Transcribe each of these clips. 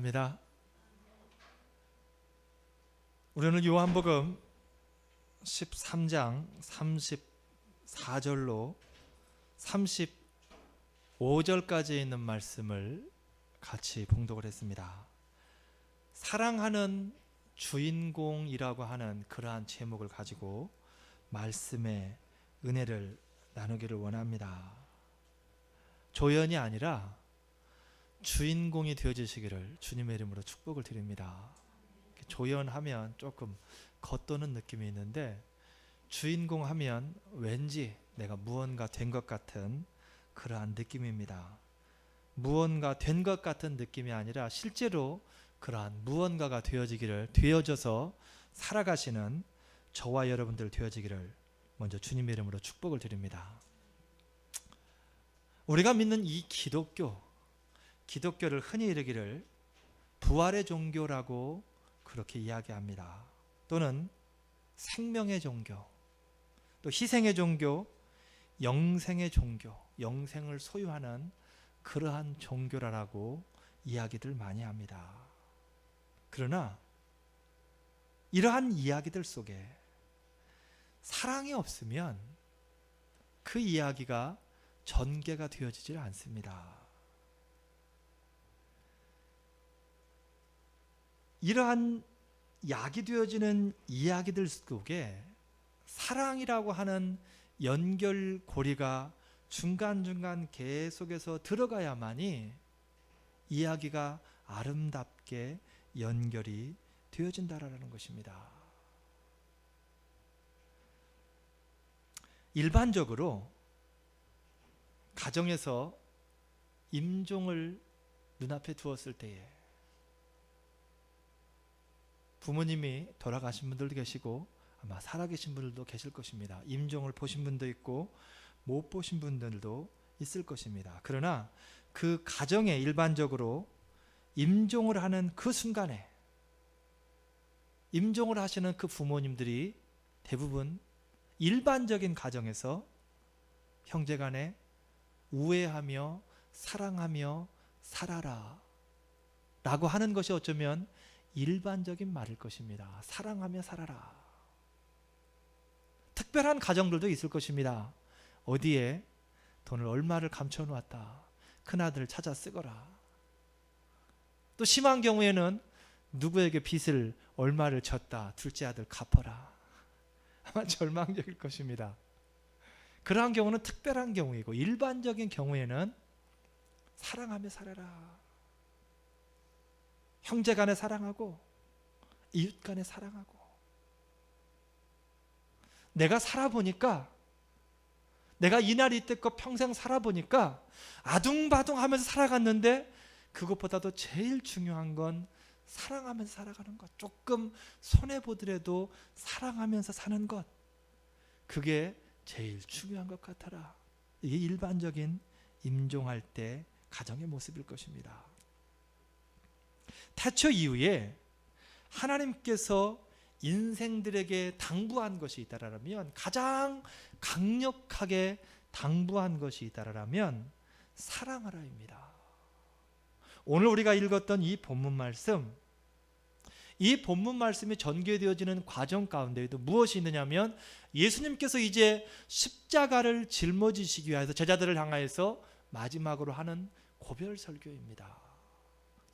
감사합니다. 우리는 요한복음 13장 34절로 35절까지 있는 말씀을 같이 봉독을 했습니다. 사랑하는 주인공이라고 하는 그러한 제목을 가지고 말씀의 은혜를 나누기를 원합니다. 조연이 아니라 주인공이 되어주시기를 주님의 이름으로 축복을 드립니다. 조연하면 조금 겉도는 느낌이 있는데 주인공 하면 왠지 내가 무언가 된 것 같은 그러한 느낌입니다. 무언가 된 것 같은 느낌이 아니라 실제로 그러한 무언가가 되어져서 살아가시는 저와 여러분들 되어지기를 먼저 주님의 이름으로 축복을 드립니다. 우리가 믿는 이 기독교를 흔히 이르기를 부활의 종교라고 그렇게 이야기합니다. 또는 생명의 종교, 또 희생의 종교, 영생의 종교, 영생을 소유하는 그러한 종교라고 이야기들 많이 합니다. 그러나 이러한 이야기들 속에 사랑이 없으면 그 이야기가 전개가 되어지질 않습니다. 이러한 약이 되어지는 이야기들 속에 사랑이라고 하는 연결고리가 중간중간 계속해서 들어가야만이 이야기가 아름답게 연결이 되어진다라는 것입니다. 일반적으로 가정에서 임종을 눈앞에 두었을 때에 부모님이 돌아가신 분들도 계시고 아마 살아계신 분들도 계실 것입니다. 임종을 보신 분도 있고 못 보신 분들도 있을 것입니다. 그러나 그 가정에 일반적으로 임종을 하는 그 순간에 임종을 하시는 그 부모님들이 대부분 일반적인 가정에서 형제간에 우애하며 사랑하며 살아라 라고 하는 것이 어쩌면 일반적인 말일 것입니다. 사랑하며 살아라. 특별한 가정들도 있을 것입니다. 어디에 돈을 얼마를 감춰놓았다. 큰아들을 찾아 쓰거라. 또 심한 경우에는 누구에게 빚을 얼마를 졌다. 둘째 아들 갚아라. 아마 절망적일 것입니다. 그러한 경우는 특별한 경우이고 일반적인 경우에는 사랑하며 살아라. 형제 간에 사랑하고 이웃 간에 사랑하고 내가 살아보니까 내가 이날이 이때껏 평생 살아보니까 아둥바둥 하면서 살아갔는데 그것보다도 제일 중요한 건 사랑하면서 살아가는 것. 조금 손해보더라도 사랑하면서 사는 것. 그게 제일 중요한 것 같아라. 이게 일반적인 임종할 때 가정의 모습일 것입니다. 태초 이후에 하나님께서 인생들에게 당부한 것이 있다라면 가장 강력하게 당부한 것이 있다라면 사랑하라입니다. 오늘 우리가 읽었던 이 본문 말씀이 전개되어지는 과정 가운데에도 무엇이 있느냐면 예수님께서 이제 십자가를 짊어지시기 위해서 제자들을 향하여서 마지막으로 하는 고별 설교입니다.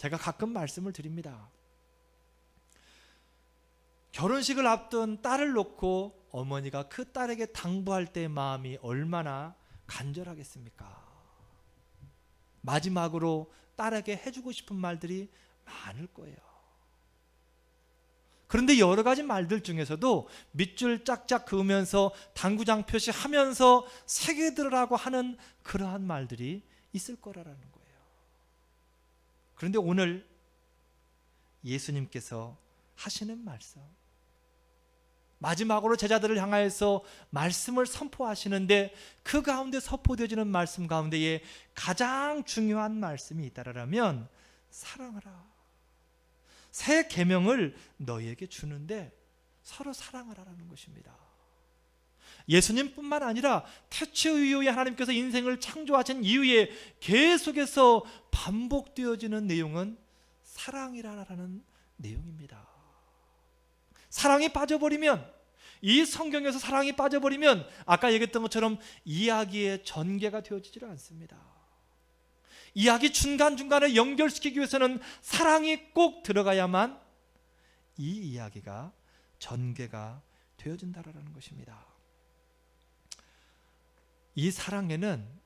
제가 가끔 말씀을 드립니다. 결혼식을 앞둔 딸을 놓고 어머니가 그 딸에게 당부할 때의 마음이 얼마나 간절하겠습니까? 마지막으로 딸에게 해주고 싶은 말들이 많을 거예요. 그런데 여러 가지 말들 중에서도 밑줄 짝짝 그으면서 당구장 표시하면서 새겨 들으라고 하는 그러한 말들이 있을 거라는 거예요. 그런데 오늘 예수님께서 하시는 말씀, 마지막으로 제자들을 향하여서 말씀을 선포하시는데 그 가운데 선포되어지는 말씀 가운데에 가장 중요한 말씀이 있다라면 사랑하라. 새 계명을 너희에게 주는데 서로 사랑하라는 것입니다. 예수님뿐만 아니라 태초 이후에 하나님께서 인생을 창조하신 이후에 계속해서 반복되어지는 내용은 사랑이라는 내용입니다. 사랑이 빠져버리면, 이 성경에서 사랑이 빠져버리면 아까 얘기했던 것처럼 이야기의 전개가 되어지질 않습니다. 이야기 중간중간에 연결시키기 위해서는 사랑이 꼭 들어가야만 이 이야기가 전개가 되어진다라는 것입니다. 이 사랑에는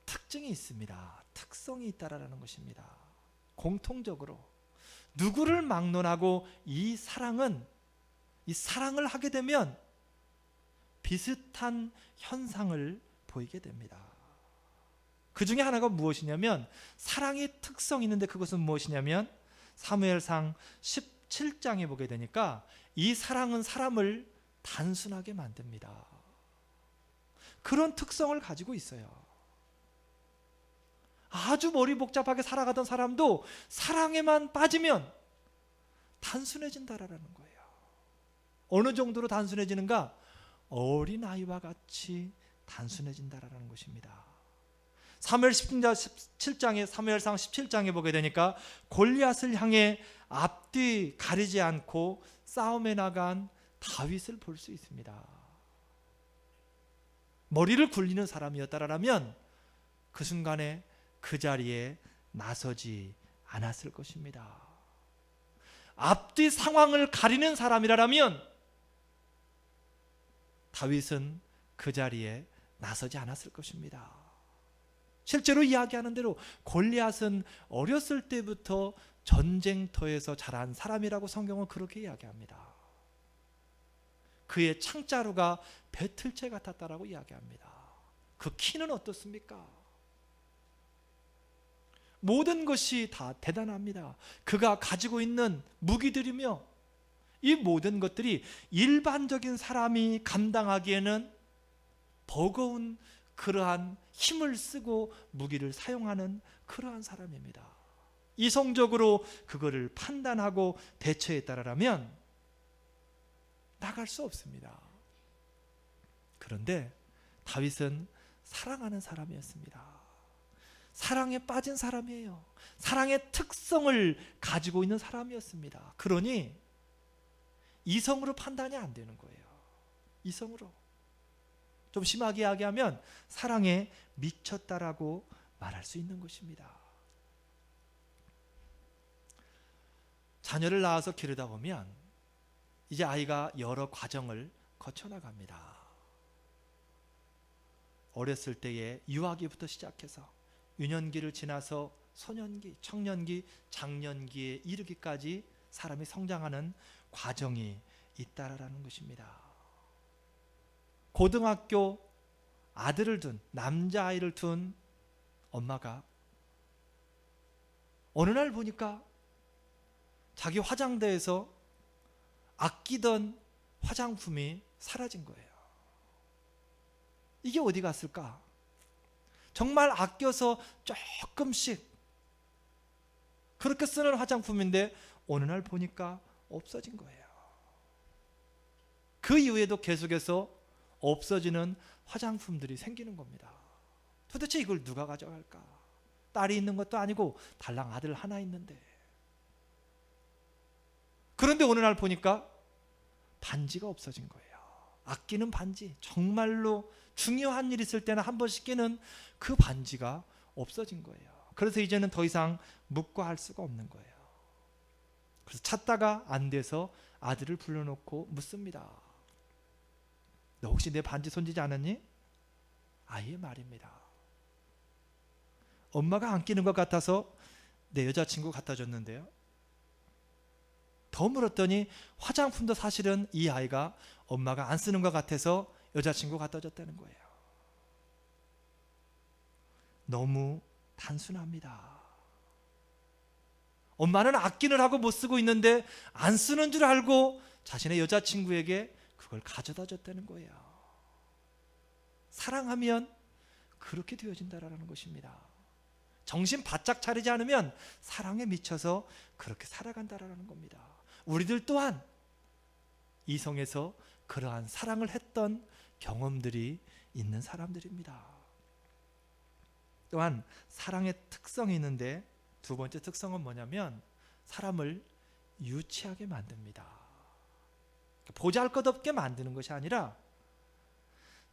특징이 있습니다. 특성이 있다라는 것입니다. 공통적으로 누구를 막론하고 이 사랑을 하게 되면 비슷한 현상을 보이게 됩니다. 그 중에 하나가 무엇이냐면, 사랑의 특성이 있는데 그것은 무엇이냐면 사무엘상 17장에 보게 되니까 이 사랑은 사람을 단순하게 만듭니다. 그런 특성을 가지고 있어요. 아주 머리 복잡하게 살아가던 사람도 사랑에만 빠지면 단순해진다라는 거예요. 어느 정도로 단순해지는가? 어린아이와 같이 단순해진다라는 것입니다. 사무엘상 17장에 보게 되니까 골리앗을 향해 앞뒤 가리지 않고 싸움에 나간 다윗을 볼 수 있습니다. 머리를 굴리는 사람이었다라면 그 순간에 그 자리에 나서지 않았을 것입니다. 앞뒤 상황을 가리는 사람이라면 다윗은 그 자리에 나서지 않았을 것입니다. 실제로 이야기하는 대로 골리앗은 어렸을 때부터 전쟁터에서 자란 사람이라고 성경은 그렇게 이야기합니다. 그의 창자루가 배틀채 같았다라고 이야기합니다. 그 키는 어떻습니까? 모든 것이 다 대단합니다. 그가 가지고 있는 무기들이며 이 모든 것들이 일반적인 사람이 감당하기에는 버거운 그러한 힘을 쓰고 무기를 사용하는 그러한 사람입니다. 이성적으로 그거를 판단하고 대처했다라면 나갈 수 없습니다. 그런데 다윗은 사랑하는 사람이었습니다. 사랑에 빠진 사람이에요. 사랑의 특성을 가지고 있는 사람이었습니다. 그러니 이성으로 판단이 안 되는 거예요. 이성으로. 좀 심하게 이야기하면 사랑에 미쳤다라고 말할 수 있는 것입니다. 자녀를 낳아서 기르다 보면 이제 아이가 여러 과정을 거쳐나갑니다. 어렸을 때의 유아기부터 시작해서 유년기를 지나서 소년기, 청년기, 장년기에 이르기까지 사람이 성장하는 과정이 있다라는 것입니다. 고등학교 아들을 둔, 남자아이를 둔 엄마가 어느 날 보니까 자기 화장대에서 아끼던 화장품이 사라진 거예요. 이게 어디 갔을까? 정말 아껴서 조금씩 그렇게 쓰는 화장품인데 어느 날 보니까 없어진 거예요. 그 이후에도 계속해서 없어지는 화장품들이 생기는 겁니다. 도대체 이걸 누가 가져갈까? 딸이 있는 것도 아니고 달랑 아들 하나 있는데. 그런데 어느 날 보니까 반지가 없어진 거예요. 아끼는 반지, 정말로 중요한 일 있을 때는 한 번씩 끼는 그 반지가 없어진 거예요. 그래서 이제는 더 이상 묵과할 수가 없는 거예요. 그래서 찾다가 안 돼서 아들을 불러놓고 묻습니다. 너 혹시 내 반지 손지지 않았니? 아이의 말입니다. 엄마가 안 끼는 것 같아서 내 여자친구 갖다 줬는데요. 더 물었더니 화장품도 사실은 이 아이가 엄마가 안 쓰는 것 같아서 여자친구 갖다 줬다는 거예요. 너무 단순합니다. 엄마는 아끼는 하고 못 쓰고 있는데 안 쓰는 줄 알고 자신의 여자친구에게 그걸 가져다 줬다는 거예요. 사랑하면 그렇게 되어진다라는 것입니다. 정신 바짝 차리지 않으면 사랑에 미쳐서 그렇게 살아간다라는 겁니다. 우리들 또한 이성에서 그러한 사랑을 했던 경험들이 있는 사람들입니다. 또한 사랑의 특성이 있는데 두 번째 특성은 뭐냐면 사람을 유치하게 만듭니다. 보잘것없게 만드는 것이 아니라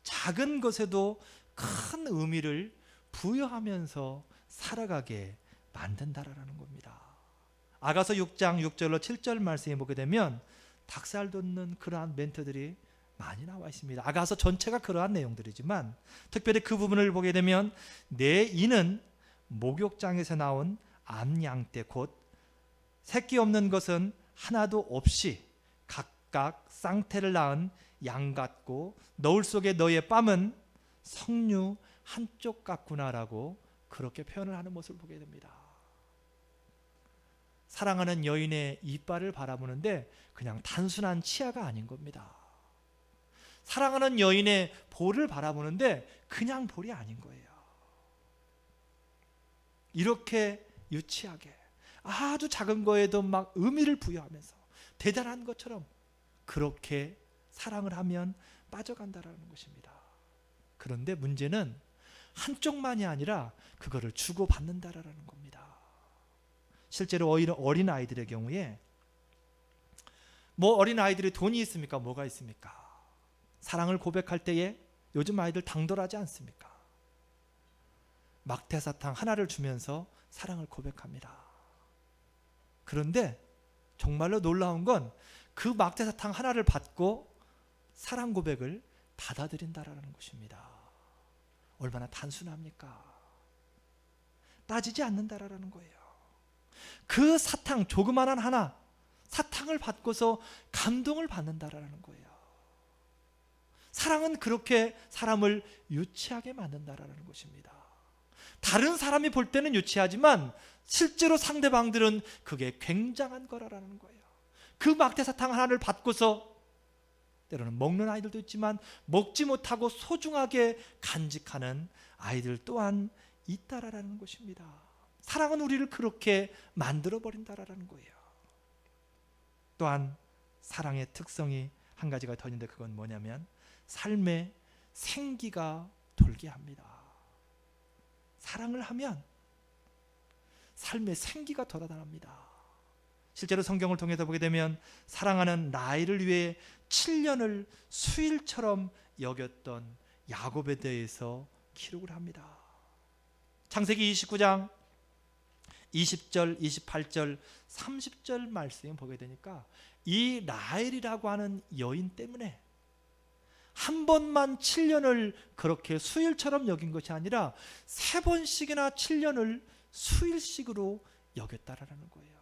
작은 것에도 큰 의미를 부여하면서 살아가게 만든다라는 겁니다. 아가서 6장 6절로 7절 말씀에 보게 되면 닭살 돋는 그러한 멘트들이 많이 나와 있습니다. 아가서 전체가 그러한 내용들이지만 특별히 그 부분을 보게 되면 내 이는 목욕장에서 나온 암양떼 곧 새끼 없는 것은 하나도 없이 각각 쌍태를 낳은 양 같고 너울 속에 너의 뺨은 석류 한쪽 같구나라고 그렇게 표현을 하는 모습을 보게 됩니다. 사랑하는 여인의 이빨을 바라보는데 그냥 단순한 치아가 아닌 겁니다. 사랑하는 여인의 볼을 바라보는데 그냥 볼이 아닌 거예요. 이렇게 유치하게 아주 작은 거에도 막 의미를 부여하면서 대단한 것처럼 그렇게 사랑을 하면 빠져간다라는 것입니다. 그런데 문제는 한쪽만이 아니라 그거를 주고받는다라는 겁니다. 실제로 어린 아이들의 경우에 뭐 어린 아이들이 돈이 있습니까? 뭐가 있습니까? 사랑을 고백할 때에 요즘 아이들 당돌하지 않습니까? 막대사탕 하나를 주면서 사랑을 고백합니다. 그런데 정말로 놀라운 건 그 막대사탕 하나를 받고 사랑 고백을 받아들인다라는 것입니다. 얼마나 단순합니까? 따지지 않는다라는 거예요. 그 사탕 조그만한 하나 사탕을 받고서 감동을 받는다라는 거예요. 사랑은 그렇게 사람을 유치하게 만든다라는 것입니다. 다른 사람이 볼 때는 유치하지만 실제로 상대방들은 그게 굉장한 거라는 거예요. 그 막대사탕 하나를 받고서 때로는 먹는 아이들도 있지만 먹지 못하고 소중하게 간직하는 아이들 또한 있다라는 것입니다. 사랑은 우리를 그렇게 만들어버린다라는 거예요. 또한 사랑의 특성이 한 가지가 더 있는데 그건 뭐냐면 삶에 생기가 돌게 합니다. 사랑을 하면 삶에 생기가 돌아다닙니다. 실제로 성경을 통해서 보게 되면 사랑하는 라헬을 위해 7년을 수일처럼 여겼던 야곱에 대해서 기록을 합니다. 창세기 29장 20절, 28절, 30절 말씀을 보게 되니까 이 라헬이라고 하는 여인 때문에 한 번만 7년을 그렇게 수일처럼 여긴 것이 아니라 3번씩이나 7년을 수일식으로 여겼다라는 거예요.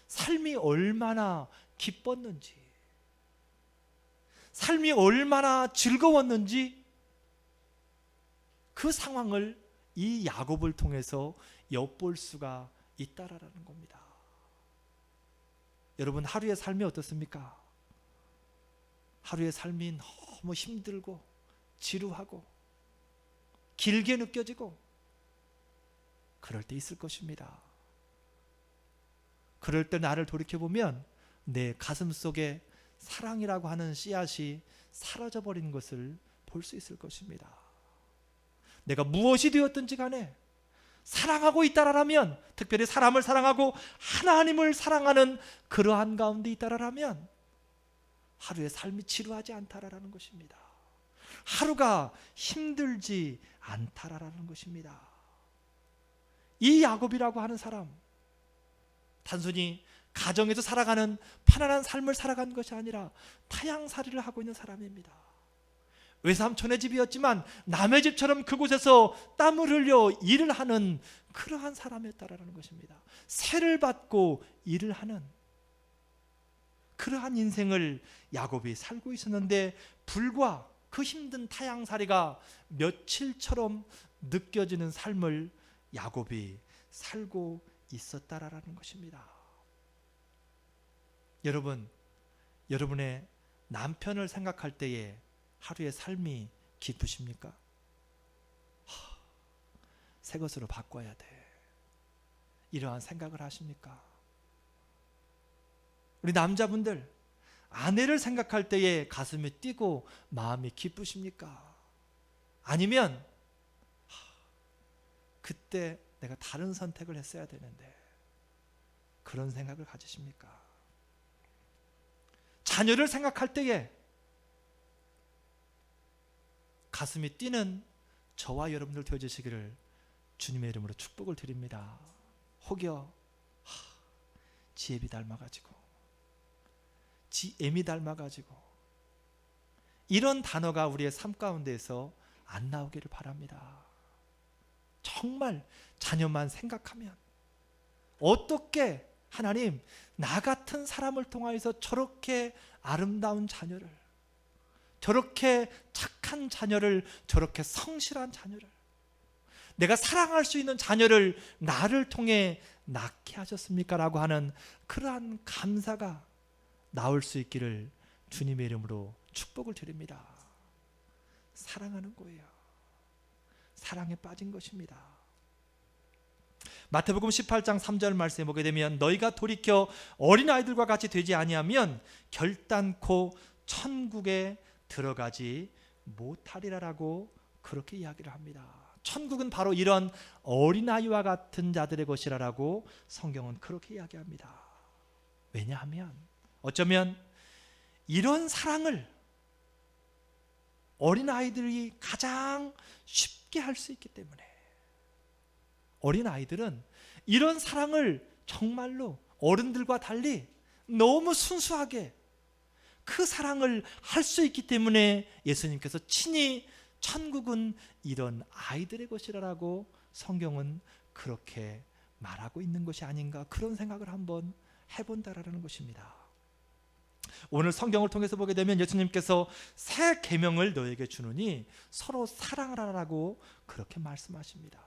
삶이 얼마나 기뻤는지, 삶이 얼마나 즐거웠는지 그 상황을 이 야곱을 통해서 엿볼 수가 있다라는 겁니다. 여러분 하루의 삶이 어떻습니까? 하루의 삶이 너무 힘들고 지루하고 길게 느껴지고 그럴 때 있을 것입니다. 그럴 때 나를 돌이켜보면 내 가슴 속에 사랑이라고 하는 씨앗이 사라져버린 것을 볼 수 있을 것입니다. 내가 무엇이 되었든지 간에 사랑하고 있다라면, 특별히 사람을 사랑하고 하나님을 사랑하는 그러한 가운데 있다라면 하루의 삶이 지루하지 않다라는 것입니다. 하루가 힘들지 않다라는 것입니다. 이 야곱이라고 하는 사람, 단순히 가정에서 살아가는 편안한 삶을 살아간 것이 아니라 타향살이를 하고 있는 사람입니다. 외삼촌의 집이었지만 남의 집처럼 그곳에서 땀을 흘려 일을 하는 그러한 사람이었다라는 것입니다. 세를 받고 일을 하는 그러한 인생을 야곱이 살고 있었는데 불과 그 힘든 타향살이가 며칠처럼 느껴지는 삶을 야곱이 살고 있었다라는 것입니다. 여러분, 여러분의 남편을 생각할 때에 하루의 삶이 기쁘십니까? 새 것으로 바꿔야 돼. 이러한 생각을 하십니까? 우리 남자분들, 아내를 생각할 때에 가슴이 뛰고 마음이 기쁘십니까? 아니면 그때 내가 다른 선택을 했어야 되는데, 그런 생각을 가지십니까? 자녀를 생각할 때에 가슴이 뛰는 저와 여러분들 되어주시기를 주님의 이름으로 축복을 드립니다. 혹여 지혜비 닮아가지고, 지엠이 닮아가지고, 이런 단어가 우리의 삶 가운데에서 안 나오기를 바랍니다. 정말 자녀만 생각하면, 어떻게 하나님 나 같은 사람을 통하여서 저렇게 아름다운 자녀를, 저렇게 착한 자녀를, 저렇게 성실한 자녀를, 내가 사랑할 수 있는 자녀를 나를 통해 낳게 하셨습니까? 라고 하는 그러한 감사가 나올 수 있기를 주님의 이름으로 축복을 드립니다. 사랑하는 거예요. 사랑에 빠진 것입니다. 마태복음 18장 3절 말씀에 보게 되면 너희가 돌이켜 어린아이들과 같이 되지 아니하면 결단코 천국에 들어가지 못하리라라고 그렇게 이야기를 합니다. 천국은 바로 이런 어린아이와 같은 자들의 것이라고 성경은 그렇게 이야기합니다. 왜냐하면 어쩌면 이런 사랑을 어린아이들이 가장 쉽게 할 수 있기 때문에, 어린아이들은 이런 사랑을 정말로 어른들과 달리 너무 순수하게 그 사랑을 할 수 있기 때문에 예수님께서 친히 천국은 이런 아이들의 것이라고 성경은 그렇게 말하고 있는 것이 아닌가, 그런 생각을 한번 해본다라는 것입니다. 오늘 성경을 통해서 보게 되면 예수님께서 새 계명을 너에게 주노니 서로 사랑하라라고 그렇게 말씀하십니다.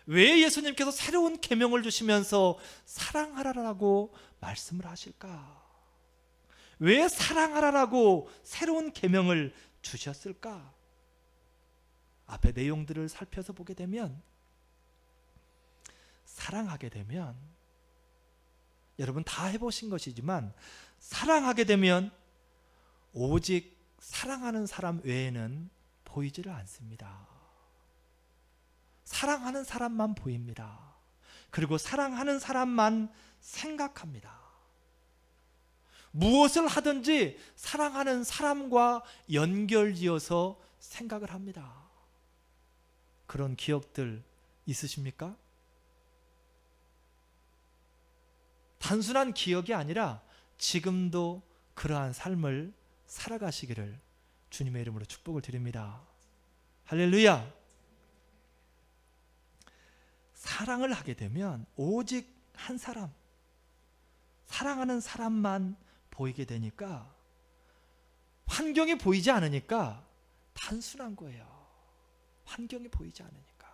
왜 예수님께서 새로운 계명을 주시면서 사랑하라라고 말씀을 하실까? 왜 사랑하라라고 새로운 계명을 주셨을까? 앞에 내용들을 살펴서 보게 되면, 사랑하게 되면, 여러분 다 해보신 것이지만 사랑하게 되면 오직 사랑하는 사람 외에는 보이지를 않습니다. 사랑하는 사람만 보입니다. 그리고 사랑하는 사람만 생각합니다. 무엇을 하든지 사랑하는 사람과 연결지어서 생각을 합니다. 그런 기억들 있으십니까? 단순한 기억이 아니라 지금도 그러한 삶을 살아가시기를 주님의 이름으로 축복을 드립니다. 할렐루야. 사랑을 하게 되면 오직 한 사람, 사랑하는 사람만 보이게 되니까, 환경이 보이지 않으니까 단순한 거예요. 환경이 보이지 않으니까.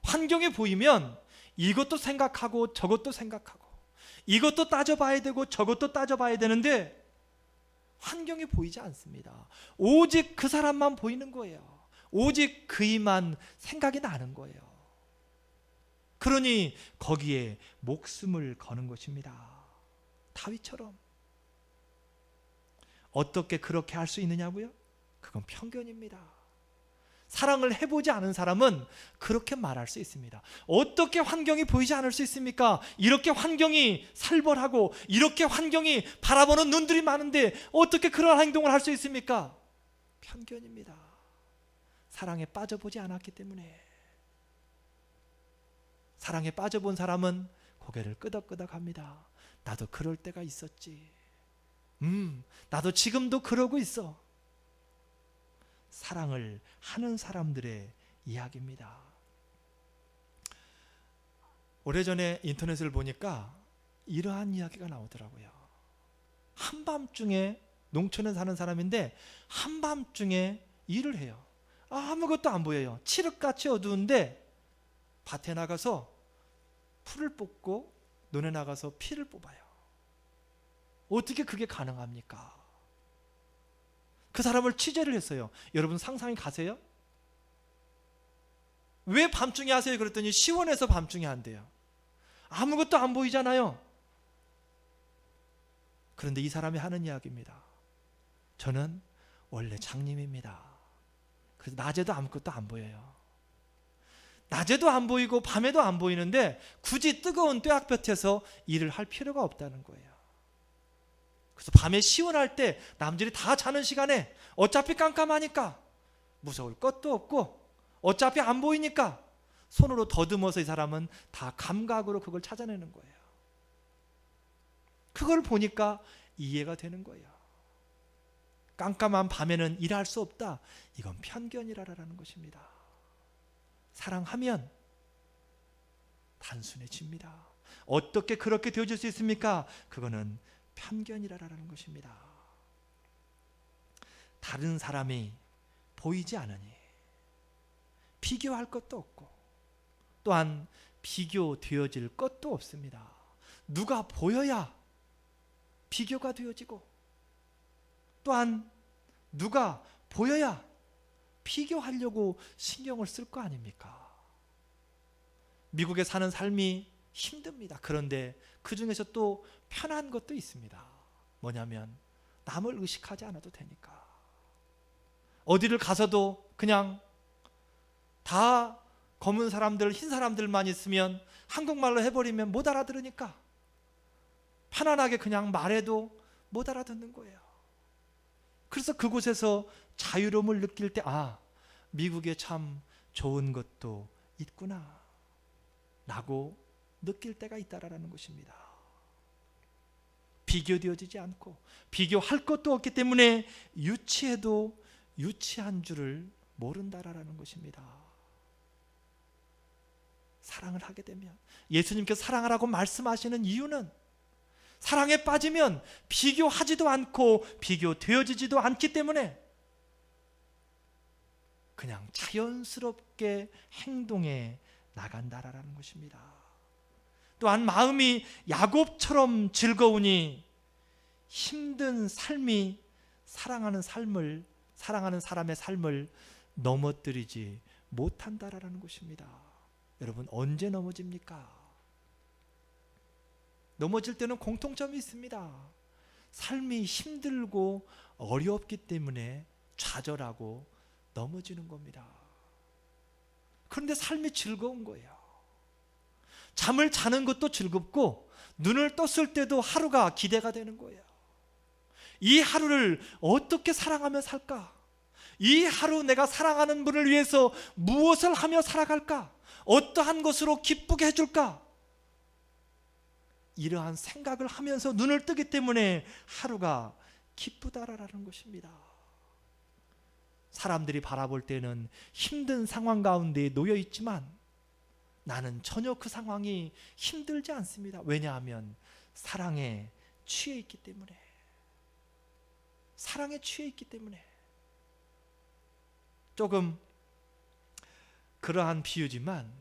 환경이 보이면 이것도 생각하고 저것도 생각하고, 이것도 따져봐야 되고 저것도 따져봐야 되는데 환경이 보이지 않습니다. 오직 그 사람만 보이는 거예요. 오직 그이만 생각이 나는 거예요. 그러니 거기에 목숨을 거는 것입니다. 다윗처럼. 어떻게 그렇게 할 수 있느냐고요? 그건 편견입니다. 사랑을 해보지 않은 사람은 그렇게 말할 수 있습니다. 어떻게 환경이 보이지 않을 수 있습니까? 이렇게 환경이 살벌하고 이렇게 환경이 바라보는 눈들이 많은데 어떻게 그런 행동을 할 수 있습니까? 편견입니다. 사랑에 빠져보지 않았기 때문에. 사랑에 빠져본 사람은 고개를 끄덕끄덕합니다. 나도 그럴 때가 있었지. 나도 지금도 그러고 있어. 사랑을 하는 사람들의 이야기입니다. 오래전에 인터넷을 보니까 이러한 이야기가 나오더라고요. 한밤중에, 농촌에 사는 사람인데 한밤중에 일을 해요. 아무것도 안 보여요. 칠흑같이 어두운데 밭에 나가서 풀을 뽑고 논에 나가서 피를 뽑아요. 어떻게 그게 가능합니까? 그 사람을 취재를 했어요. 여러분 상상이 가세요? 왜 밤중에 하세요? 그랬더니 시원해서 밤중에 한대요. 아무것도 안 보이잖아요. 그런데 이 사람이 하는 이야기입니다. 저는 원래 장님입니다. 그래서 낮에도 아무것도 안 보여요. 낮에도 안 보이고 밤에도 안 보이는데 굳이 뜨거운 뙤약볕에서 일을 할 필요가 없다는 거예요. 그래서 밤에 시원할 때 남들이 다 자는 시간에 어차피 깜깜하니까 무서울 것도 없고 어차피 안 보이니까 손으로 더듬어서 이 사람은 다 감각으로 그걸 찾아내는 거예요. 그걸 보니까 이해가 되는 거예요. 깜깜한 밤에는 일할 수 없다. 이건 편견이라는 것입니다. 사랑하면 단순해집니다. 어떻게 그렇게 되어질 수 있습니까? 그거는 편견이라는 것입니다. 다른 사람이 보이지 않으니 비교할 것도 없고 또한 비교되어질 것도 없습니다. 누가 보여야 비교가 되어지고 또한 누가 보여야 비교하려고 신경을 쓸 거 아닙니까? 미국에 사는 삶이 힘듭니다. 그런데 그 중에서 또 편한 것도 있습니다. 뭐냐면 남을 의식하지 않아도 되니까. 어디를 가서도 그냥 다 검은 사람들, 흰 사람들만 있으면 한국말로 해버리면 못 알아들으니까 편안하게 그냥 말해도 못 알아듣는 거예요. 그래서 그곳에서 자유로움을 느낄 때 미국에 참 좋은 것도 있구나 라고 느낄 때가 있다라는 것입니다. 비교되어지지 않고 비교할 것도 없기 때문에 유치해도 유치한 줄을 모른다라는 것입니다. 사랑을 하게 되면 예수님께서 사랑하라고 말씀하시는 이유는 사랑에 빠지면 비교하지도 않고 비교되어지지도 않기 때문에 그냥 자연스럽게 행동해 나간다라는 것입니다. 또한 마음이 야곱처럼 즐거우니 힘든 삶이 사랑하는 사람의 삶을 넘어뜨리지 못한다라는 것입니다. 여러분, 언제 넘어집니까? 넘어질 때는 공통점이 있습니다. 삶이 힘들고 어렵기 때문에 좌절하고 넘어지는 겁니다. 그런데 삶이 즐거운 거예요. 잠을 자는 것도 즐겁고 눈을 떴을 때도 하루가 기대가 되는 거예요. 이 하루를 어떻게 사랑하며 살까? 이 하루 내가 사랑하는 분을 위해서 무엇을 하며 살아갈까? 어떠한 것으로 기쁘게 해줄까? 이러한 생각을 하면서 눈을 뜨기 때문에 하루가 기쁘다라는 것입니다. 사람들이 바라볼 때는 힘든 상황 가운데 놓여 있지만 나는 전혀 그 상황이 힘들지 않습니다. 왜냐하면 사랑에 취해 있기 때문에. 사랑에 취해 있기 때문에. 조금 그러한 비유지만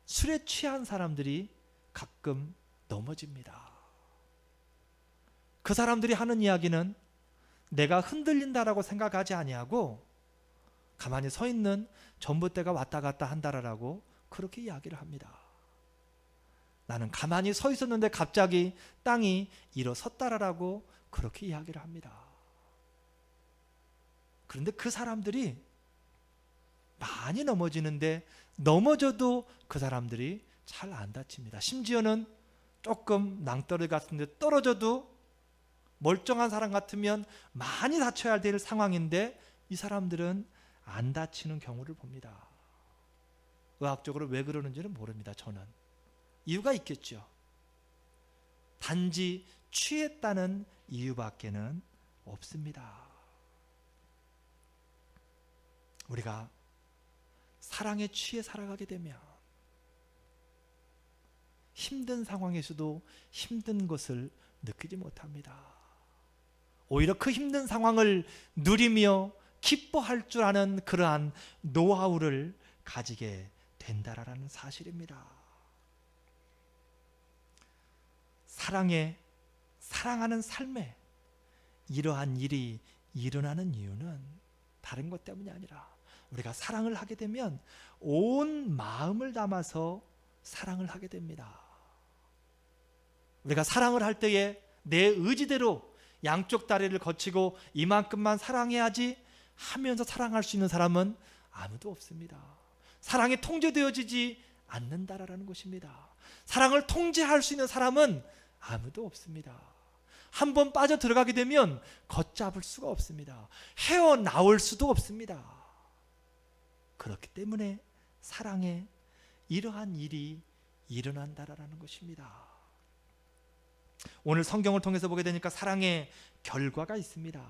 술에 취한 사람들이 가끔 넘어집니다. 그 사람들이 하는 이야기는 내가 흔들린다라고 생각하지 아니하고 가만히 서 있는 전봇대가 왔다 갔다 한다라고 그렇게 이야기를 합니다. 나는 가만히 서 있었는데 갑자기 땅이 일어섰다라고 그렇게 이야기를 합니다. 그런데 그 사람들이 많이 넘어지는데 넘어져도 그 사람들이 잘 안 다칩니다. 심지어는 조금 낭떠러지 같은데 떨어져도 멀쩡한 사람 같으면 많이 다쳐야 될 상황인데 이 사람들은 안 다치는 경우를 봅니다. 의학적으로 왜 그러는지는 모릅니다. 저는 이유가 있겠죠. 단지 취했다는 이유밖에는 없습니다. 우리가 사랑에 취해 살아가게 되면 힘든 상황에서도 힘든 것을 느끼지 못합니다. 오히려 그 힘든 상황을 누리며 기뻐할 줄 아는 그러한 노하우를 가지게 된다라는 사실입니다. 사랑하는 삶에 이러한 일이 일어나는 이유는 다른 것 때문이 아니라 우리가 사랑을 하게 되면 온 마음을 담아서 사랑을 하게 됩니다. 우리가 사랑을 할 때에 내 의지대로 양쪽 다리를 거치고 이만큼만 사랑해야지 하면서 사랑할 수 있는 사람은 아무도 없습니다. 사랑에 통제되어지지 않는다라는 것입니다. 사랑을 통제할 수 있는 사람은 아무도 없습니다. 한번 빠져 들어가게 되면 걷잡을 수가 없습니다. 헤어나올 수도 없습니다. 그렇기 때문에 사랑에 이러한 일이 일어난다라는 것입니다. 오늘 성경을 통해서 보게 되니까 사랑의 결과가 있습니다.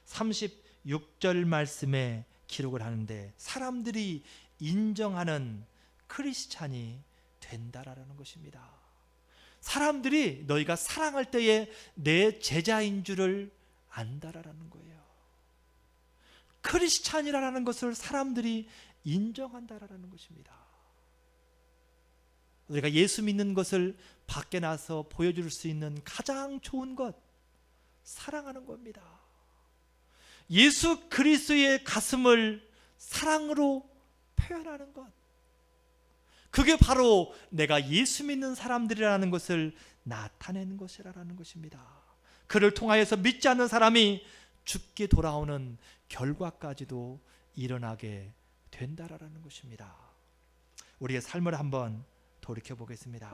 36절 말씀에 기록을 하는데 사람들이 인정하는 크리스찬이 된다라는 것입니다. 사람들이 너희가 사랑할 때에 내 제자인 줄을 안다라는 거예요. 크리스찬이라는 것을 사람들이 인정한다라는 것입니다. 우리가 예수 믿는 것을 밖에 나서 보여줄 수 있는 가장 좋은 것, 사랑하는 겁니다. 예수 그리스도의 가슴을 사랑으로 표현하는 것, 그게 바로 내가 예수 믿는 사람들이라는 것을 나타내는 것이라는 것입니다. 그를 통하여서 믿지 않는 사람이 죽게 돌아오는 결과까지도 일어나게 된다라는 것입니다. 우리의 삶을 한번 돌이켜 보겠습니다.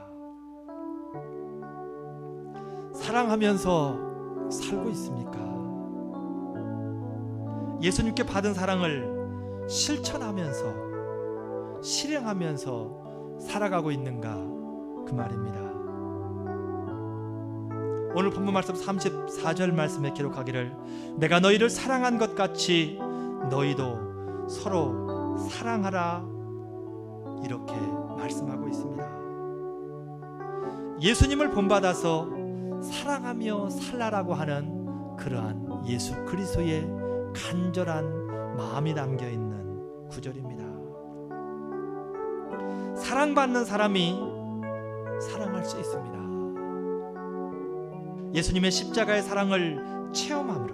사랑하면서 살고 있습니까? 예수님께 받은 사랑을 실천하면서 실행하면서 살아가고 있는가, 그 말입니다. 오늘 본문 말씀 34절 말씀에 기록하기를 내가 너희를 사랑한 것 같이 너희도 서로 사랑하라, 이렇게 말씀하고 있습니다. 예수님을 본받아서 사랑하며 살라라고 하는 그러한 예수 그리스도의 간절한 마음이 담겨있는 구절입니다. 사랑받는 사람이 사랑할 수 있습니다. 예수님의 십자가의 사랑을 체험함으로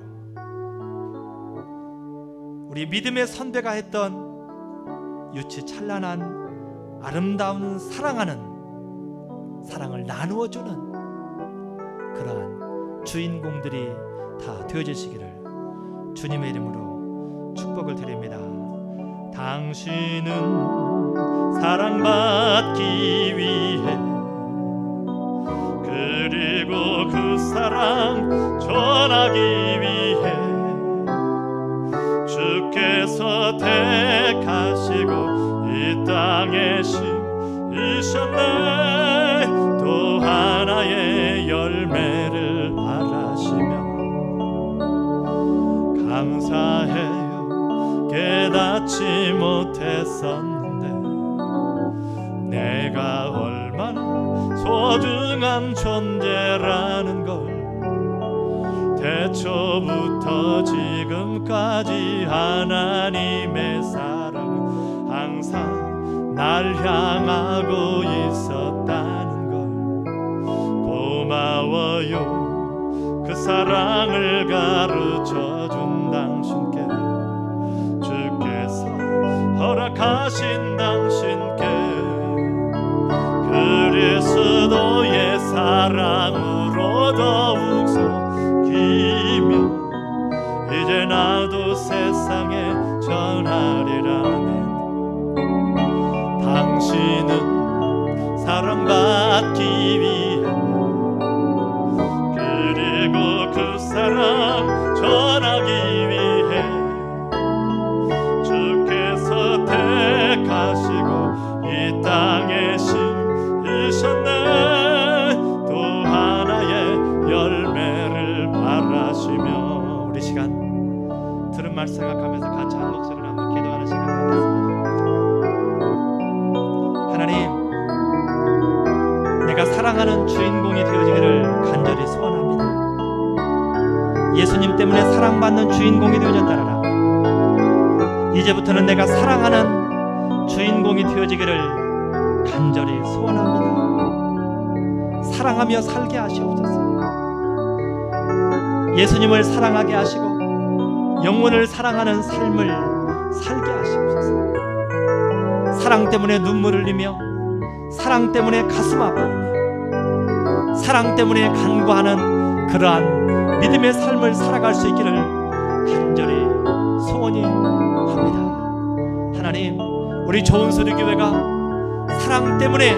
우리 믿음의 선배가 했던 유치 찬란한 아름다운 사랑을 나누어주는 그러한 주인공들이 다 되어지시기를 주님의 이름으로 축복을 드립니다. 당신은 사랑받기 위해 그리고 그 사랑 전하기 위해 주께서 택하시고 이 땅에 심으셨네. 또 하나의 열매를 바라시며 감사해요. 깨닫지 못했었는데 내가 얼마나 소중한 존재라는 걸 태초부터 지금까지 하나님의 사랑 항상 날 향하고 있었다는 걸 고마워요. 그 사랑을 가르쳐준 당신께 주께서 허락하신 당신께 그리스도의 사랑으로 더욱서 기며 이제 나도 세상에 전하리라네. 당신은 사랑받기 위해 그리고 그 사랑 전하기 위해 주께서 택하시고 이 땅에 심으셨네. 또 하나의 열매를 바라시며 우리 시간 들은 말 생각하면서 같이 한 목소리로 한번 기도하는 시간 갖겠습니다. 하나님, 내가 사랑하는 주인공이 되어지기를 간절히 소원합니다. 예수님 때문에 사랑받는 주인공이 되어졌다라. 이제부터는 내가 사랑하는 주인공이 되어지기를 간절히 소원합니다. 사랑하며 살게 하시옵소서. 예수님을 사랑하게 하시고 영혼을 사랑하는 삶을 살게 하시옵소서. 사랑 때문에 눈물을 흘리며 사랑 때문에 가슴 아파하며 사랑 때문에 간구하는 그러한 믿음의 삶을 살아갈 수 있기를 간절히 소원이 합니다. 하나님, 우리 좋은 소리 교회가 사랑 때문에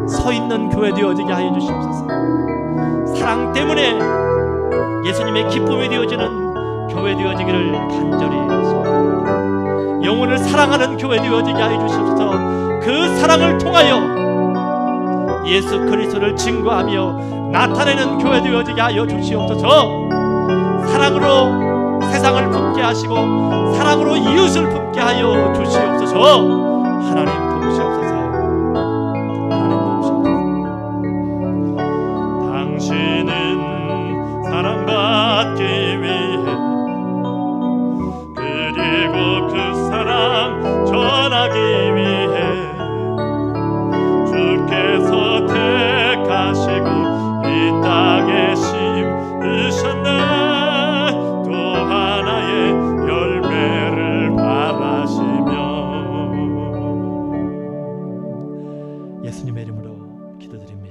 서 있는 교회 되어지게 하여 주시옵소서. 사랑 때문에 예수님의 기쁨이 되어지는 교회 되어지기를 간절히 소원합니다. 영혼을 사랑하는 교회 되어지게 하여 주시옵소서. 그 사랑을 통하여 예수 그리스도를 증거하며 나타내는 교회 되어지게 하여 주시옵소서. 사랑으로 세상을 품게 하시고 사랑으로 이웃을 품게 하여 주시옵소서. 하나님 도우시옵소서. 하나님 도우시옵소서. 당신은 사랑받기 위해 그리고 그 사랑 전하기 위해 주께서 택하시고 이 땅에 심으셨네. 예수님의 이름으로 기도드립니다.